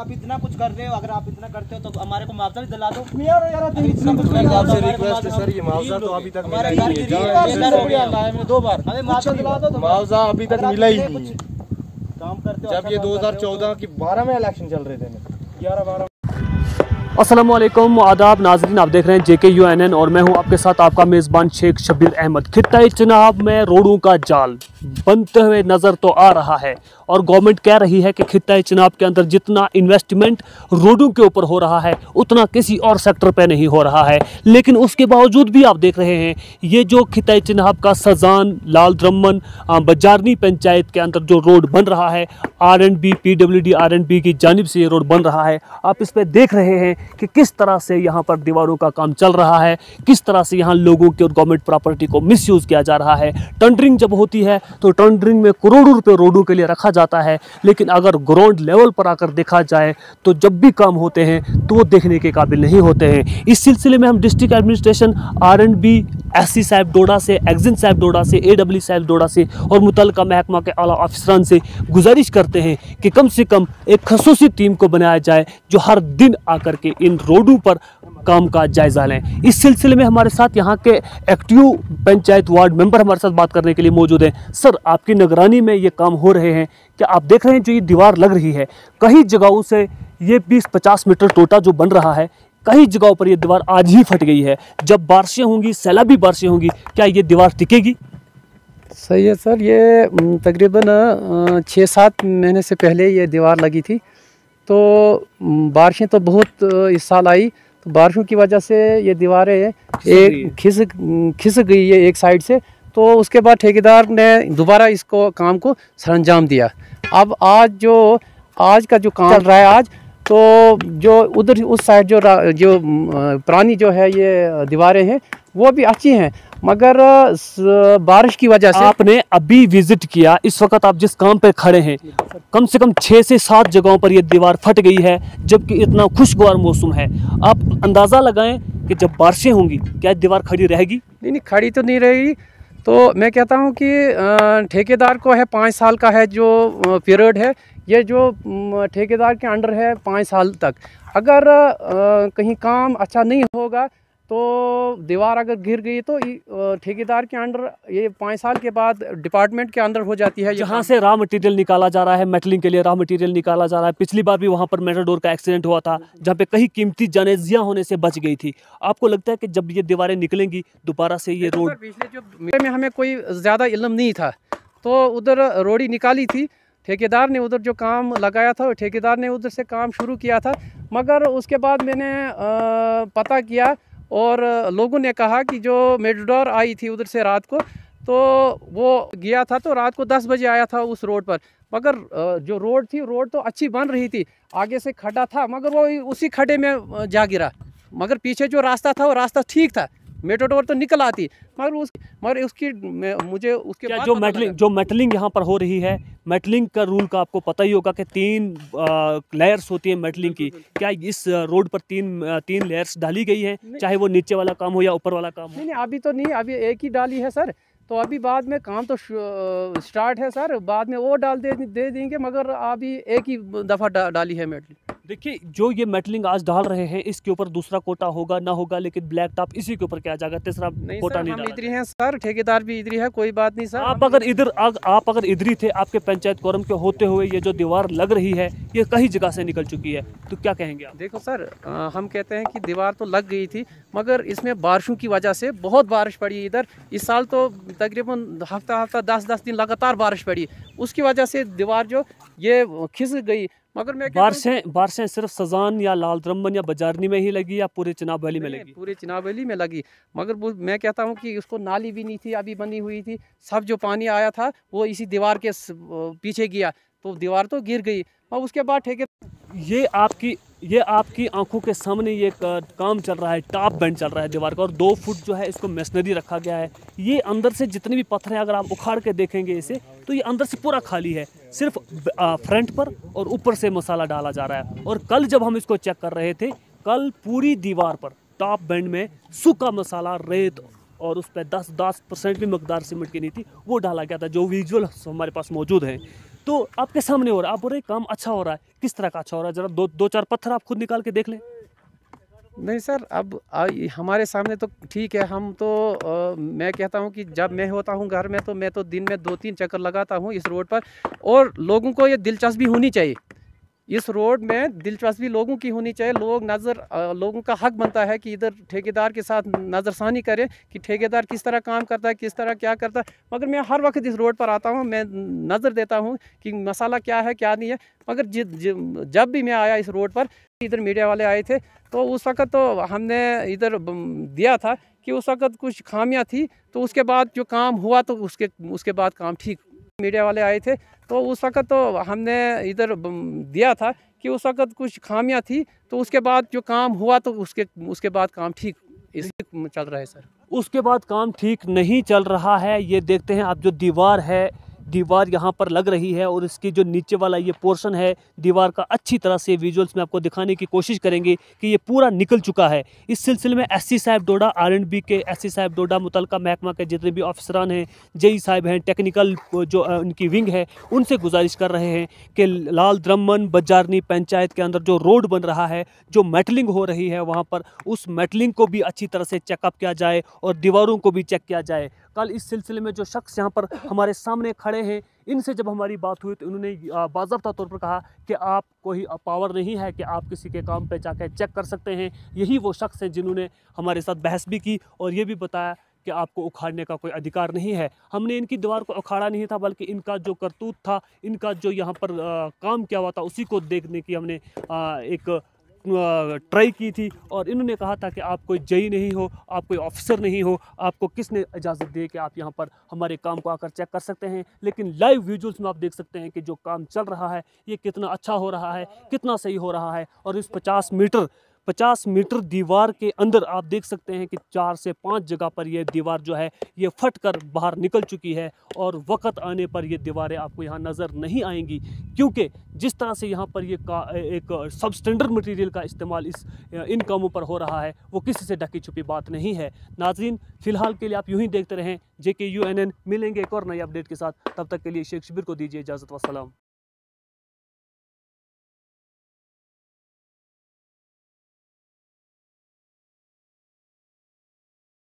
आप इतना कुछ कर रहे हो, अगर आप इतना करते हो तो हमारे को मुआवजा भी दिला दो यार आपसे रिक्वेस्ट है सर, ये मुआवजा तो अभी तक मिला ही नहीं है। 2 बार हमें मुआवजा दिला दो। मुआवजा अभी तक मिला ही नहीं है। काम करते हो जब ये 2014 की 12 में इलेक्शन चल रहे थे, 11-12। अस्सलामुअलैकुम, आदाब नाजरीन, आप देख रहे हैं JKUNN और मैं हूं आपके साथ आपका मेज़बान शेख शब्बीर अहमद। खित्ता चिनाब में रोडों का जाल बनते हुए नज़र तो आ रहा है और गवर्नमेंट कह रही है कि खित्ता चिनाब के अंदर जितना इन्वेस्टमेंट रोडों के ऊपर हो रहा है उतना किसी और सेक्टर पे नहीं हो रहा है। लेकिन उसके बावजूद भी आप देख रहे हैं ये जो खित्ता चिनाब का सजान लाल द्रमन बजारनी पंचायत के अंदर जो रोड बन रहा है, R&B PWD R&B की जानिब से ये रोड बन रहा है। आप इस पर देख रहे हैं कि किस तरह से यहाँ पर दीवारों का काम चल रहा है, किस तरह से यहाँ लोगों की और गवर्नमेंट प्रॉपर्टी को मिसयूज़ किया जा रहा है। टेंडरिंग जब होती है तो टेंडरिंग में करोड़ों रुपए रोडों के लिए रखा जाता है, लेकिन अगर ग्राउंड लेवल पर आकर देखा जाए तो जब भी काम होते हैं तो वो देखने के काबिल नहीं होते हैं। इस सिलसिले में हम डिस्ट्रिक्ट एडमिनिस्ट्रेशन R&B SC साहब डोडा से, एक्जिन साहब डोडा से, AW साहब डोडा से और मुतल्लिका महकमा के आला अफसरान से गुजारिश करते हैं कि कम से कम एक खसूसी टीम को बनाया जाए जो हर दिन आकर के इन रोडों पर काम का जायज़ा लें। इस सिलसिले में हमारे साथ यहाँ के एक्टिव पंचायत वार्ड मेंबर हमारे साथ बात करने के लिए मौजूद हैं। सर, आपकी निगरानी में ये काम हो रहे हैं क्या? आप देख रहे हैं जो ये दीवार लग रही है, कई जगहों से ये 20-50 मीटर टोटा जो बन रहा है, कई जगहों पर ये दीवार आज ही फट गई है। जब बारिशें होंगी, सैलाबी बारिशें होंगी, क्या ये दीवार टिकेगी? सही है सर, ये तकरीबन 6-7 महीने से पहले ये दीवार लगी थी, तो बारिशें तो बहुत इस साल आई, तो बारिशों की वजह से ये दीवारें एक खिसक गई है एक साइड से। तो उसके बाद ठेकेदार ने दोबारा इसको काम को सरंजाम दिया। अब आज का जो काम चल रहा है आज, तो जो उधर उस साइड जो पुरानी जो है ये दीवारें हैं वो भी अच्छी हैं, मगर बारिश की वजह से। आपने अभी विजिट किया, इस वक्त आप जिस काम पे खड़े हैं, कम से कम 6 से 7 जगहों पर यह दीवार फट गई है, जबकि इतना खुशगवार मौसम है। आप अंदाज़ा लगाएं कि जब बारिशें होंगी क्या दीवार खड़ी रहेगी? नहीं, खड़ी तो नहीं रहेगी। तो मैं कहता हूँ कि ठेकेदार को है 5 साल का है जो पीरियड है, ये जो ठेकेदार के अंडर है 5 साल तक। अगर कहीं काम अच्छा नहीं होगा तो दीवार अगर गिर गई तो ठेकेदार के अंडर ये 5 साल के बाद डिपार्टमेंट के अंदर हो जाती है। जहाँ से रॉ मटेरियल निकाला जा रहा है, मेटलिंग के लिए रॉ मटेरियल निकाला जा रहा है। पिछली बार भी वहाँ पर मेटाडोर का एक्सीडेंट हुआ था जहाँ पे कई कीमती जानेजियाँ होने से बच गई थी। आपको लगता है कि जब ये दीवारें निकलेंगी दोबारा से ये रोड? पिछले जो में हमें कोई ज़्यादा इल्म नहीं था, तो उधर रोड ही निकाली थी, ठेकेदार ने उधर जो काम लगाया था, ठेकेदार ने उधर से काम शुरू किया था। मगर उसके बाद मैंने पता किया और लोगों ने कहा कि जो मेटाडोर आई थी उधर से रात को, तो वो गया था तो रात को 10 बजे आया था उस रोड पर। मगर जो रोड थी, रोड तो अच्छी बन रही थी, आगे से खड्डा था मगर वो उसी खड्डे में जा गिरा। मगर पीछे जो रास्ता था वो रास्ता ठीक था, मेटाडोर तो निकल आती, मगर उसकी मुझे उसके बाद जो मेटलिंग यहाँ पर हो रही है, मेटलिंग का रूल का आपको पता ही होगा कि 3 लेयर्स होती है मेटलिंग की। क्या इस रोड पर 3 लेयर्स डाली गई है, चाहे वो नीचे वाला काम हो या ऊपर वाला काम हो? नहीं, अभी तो नहीं, अभी एक ही डाली है सर। तो अभी बाद में काम तो स्टार्ट है सर, बाद में वो दे देंगे, मगर अभी एक ही दफ़ा डाली है मेटलिंग। देखिए, जो ये मेटलिंग आज डाल रहे हैं इसके ऊपर दूसरा कोटा होगा ना होगा, लेकिन ब्लैक टॉप इसी के ऊपर क्या जाएगा, तीसरा कोटा नहीं डाला। हम इधर हैं सर, ठेकेदार भी इधर है, कोई बात नहीं सर। आप अगर इधर ही थे, आपके पंचायत कोरम के होते हुए ये जो दीवार लग रही है ये कई जगह से निकल चुकी है, तो क्या कहेंगे आप? देखो सर, हम कहते हैं कि दीवार तो लग गई थी, मगर इसमें बारिशों की वजह से बहुत बारिश पड़ी इधर। इस साल तो तकरीबन हफ्ता 10-10 दिन लगातार बारिश पड़ी, उसकी वजह से दीवार जो ये खिसक गई। मगर मैं बारिशें सिर्फ सजान या लाल द्रमन या बजारनी में ही लगी या पूरे चिनाब वैली में लगी? पूरे चिनाब वैली में लगी, मगर मैं कहता हूँ कि उसको नाली भी नहीं थी अभी बनी हुई थी, सब जो पानी आया था वो इसी दीवार के पीछे गया, तो दीवार तो गिर गई। और उसके बाद ये आपकी आंखों के सामने ये काम चल रहा है, टॉप बैंड चल रहा है दीवार का, और 2 फुट जो है इसको मशीनरी रखा गया है। ये अंदर से जितने भी पत्थर हैं अगर आप उखाड़ के देखेंगे इसे, तो ये अंदर से पूरा खाली है, सिर्फ फ्रंट पर और ऊपर से मसाला डाला जा रहा है। और कल जब हम इसको चेक कर रहे थे, कल पूरी दीवार पर टॉप बैंड में सूखा मसाला, रेत और उस पर 10% भी मकदार सीमेंट की नहीं थी, वो डाला गया था, जो विजुअल हमारे पास मौजूद है। तो आपके सामने हो रहा है, आप बोल रहे हैं काम अच्छा हो रहा है, किस तरह का अच्छा हो रहा है? जरा दो चार पत्थर आप खुद निकाल के देख लें। नहीं सर, अब हमारे सामने तो ठीक है। हम तो मैं कहता हूं कि जब मैं होता हूं घर में तो मैं तो दिन में 2-3 चक्कर लगाता हूं इस रोड पर, और लोगों को ये दिलचस्पी होनी चाहिए। इस रोड में दिलचस्पी लोगों की होनी चाहिए। लोगों का हक बनता है कि इधर ठेकेदार के साथ नज़रसानी करें कि ठेकेदार किस तरह काम करता है, किस तरह क्या करता है। मगर मैं हर वक्त इस रोड पर आता हूं, मैं नज़र देता हूं कि मसाला क्या है क्या नहीं है। मगर जब भी मैं आया इस रोड पर, इधर मीडिया वाले आए थे, तो उस वक्त तो हमने इधर दिया था कि उस वक्त कुछ खामियां थी, तो उसके बाद जो काम हुआ तो उसके बाद काम ठीक। मीडिया वाले आए थे, तो उस वक्त तो हमने इधर दिया था कि उस वक्त कुछ खामियां थी, तो उसके बाद जो काम हुआ तो उसके बाद काम ठीक इसी चल रहा है सर। उसके बाद काम ठीक नहीं चल रहा है। ये देखते हैं आप, जो दीवार यहाँ पर लग रही है, और इसकी जो नीचे वाला ये पोर्शन है दीवार का, अच्छी तरह से विजुअल्स में आपको दिखाने की कोशिश करेंगे कि ये पूरा निकल चुका है। इस सिलसिले में एससी साहब डोडा, आर&बी के एससी साहब डोडा, मुतलका महकमा के जितने भी अफसरान हैं, जेई साहब हैं, टेक्निकल जो उनकी विंग है, उनसे गुजारिश कर रहे हैं कि लाल द्रमन बजारनी पंचायत के अंदर जो रोड बन रहा है, जो मेटलिंग हो रही है वहाँ पर, उस मेटलिंग को भी अच्छी तरह से चेकअप किया जाए और दीवारों को भी चेक किया जाए। कल इस सिलसिले में जो शख्स यहाँ पर हमारे सामने खड़े हैं, इनसे जब हमारी बात हुई तो उन्होंने बाज़ाब्ता तौर पर कहा कि आप कोई पावर नहीं है कि आप किसी के काम पे जाकर चेक कर सकते हैं। यही वो शख्स हैं जिन्होंने हमारे साथ बहस भी की और ये भी बताया कि आपको उखाड़ने का कोई अधिकार नहीं है। हमने इनकी दीवार को उखाड़ा नहीं था, बल्कि इनका जो करतूत था, इनका जो यहाँ पर काम किया हुआ था, उसी को देखने की हमने एक ट्राई की थी। और इन्होंने कहा था कि आप कोई जई नहीं हो, आप कोई ऑफिसर नहीं हो, आपको किसने इजाज़त दी कि आप यहाँ पर हमारे काम को आकर चेक कर सकते हैं। लेकिन लाइव विजुअल्स में आप देख सकते हैं कि जो काम चल रहा है ये कितना अच्छा हो रहा है, कितना सही हो रहा है। और इस 50 मीटर दीवार के अंदर आप देख सकते हैं कि 4 से 5 जगह पर यह दीवार जो है ये फट कर बाहर निकल चुकी है, और वक्त आने पर ये दीवारें आपको यहाँ नज़र नहीं आएंगी, क्योंकि जिस तरह से यहाँ पर एक सब स्टैंडर्ड मटेरियल का इस्तेमाल इन कामों पर हो रहा है, वो किसी से ढकी छुपी बात नहीं है। नाज़रीन, फ़िलहाल के लिए आप यूँ ही देखते रहें JKUNN। मिलेंगे एक और नई अपडेट के साथ, तब तक के लिए शेख शब्बीर को दीजिए इजाज़त। वस्सलाम।